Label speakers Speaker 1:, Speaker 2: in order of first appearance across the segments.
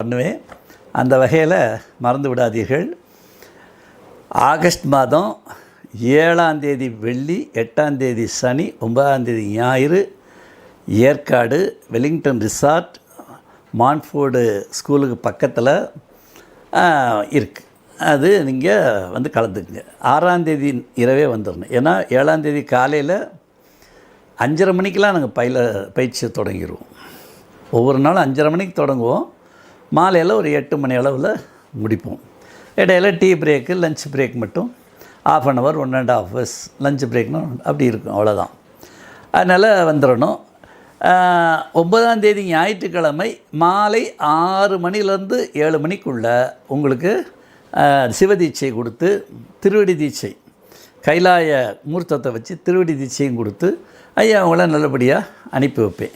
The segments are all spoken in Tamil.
Speaker 1: பண்ணுவேன். அந்த வகையில் மறந்து விடாதீர்கள். ஆகஸ்ட் மாதம் 7ஆம் தேதி வெள்ளி, 8ஆம் தேதி சனி, 9ஆம் தேதி ஞாயிறு ஏற்காடு வெலிங்டன் ரிசார்ட் மான்ஃபோர்டு ஸ்கூலுக்கு பக்கத்தில் இருக்குது. அது நீங்கள் வந்து கலந்துக்குங்க. 6ஆம் தேதி இரவே வந்துடணும். ஏன்னா 7ஆம் தேதி காலையில் 5:30 மணிக்கெலாம் நாங்கள் பயிற்சியை தொடங்கிடுவோம். ஒவ்வொரு நாளும் 5:30 மணிக்கு தொடங்குவோம். மாலையில் ஒரு 8 மணி அளவில் முடிப்போம். இடையில டீ பிரேக்கு, லஞ்ச் பிரேக் மட்டும் 1/2 hour 1.5 hours லஞ்ச் பிரேக்னு அப்படி இருக்கும், அவ்வளோதான். அதனால் வந்துடணும். 9ஆம் தேதி ஞாயிற்றுக்கிழமை மாலை 6 மணிலேருந்து 7 மணிக்குள்ளே உங்களுக்கு சிவதீட்சை கொடுத்து, திருவடி தீட்சை கைலாய மூர்த்தத்தை வச்சு திருவடி தீட்சையும் கொடுத்து ஐயா அவங்கள நல்லபடியாக அனுப்பி வைப்பேன்.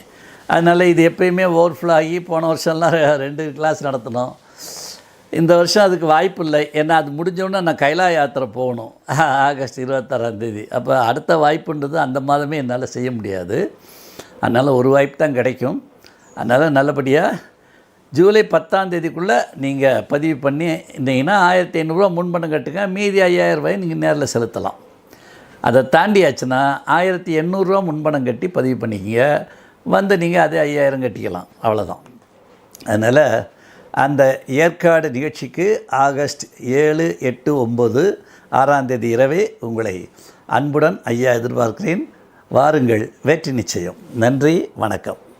Speaker 1: அதனால் இது எப்போயுமே ஓவர்ஃப்ளோ ஆகி போன வருஷம்லாம் 2 கிளாஸ் நடத்தினோம். இந்த வருஷம் அதுக்கு வாய்ப்பு இல்லை. ஏன்னா அது முடிஞ்சோடனே நான் கைலாய யாத்திரை போகணும் ஆகஸ்ட் 26ஆம் தேதி. அப்போ அடுத்த வாய்ப்புன்றது அந்த மாதமே என்னால் செய்ய முடியாது. அதனால் ஒரு வாய்ப்பு தான் கிடைக்கும். அதனால் நல்லபடியாக ஜூலை 10ஆம் தேதிக்குள்ளே நீங்கள் பதிவு பண்ணி இருந்தீங்கன்னா 1500 முன்பணம் கட்டுங்க. மீதி 5000 நீங்கள் நேரில் செலுத்தலாம். அதை தாண்டியாச்சுன்னா 1800 முன்பணம் கட்டி பதிவு பண்ணிக்கிங்க. வந்து நீங்கள் அதே 5000 கட்டிக்கலாம், அவ்வளோதான். அதனால் அந்த ஏற்காடு நிகழ்ச்சிக்கு ஆகஸ்ட் 7, 8, 9, 6ஆம் தேதி இரவே உங்களை அன்புடன் ஐயா எதிர்பார்க்கிறேன். வாருங்கள், வெற்றி நிச்சயம். நன்றி, வணக்கம்.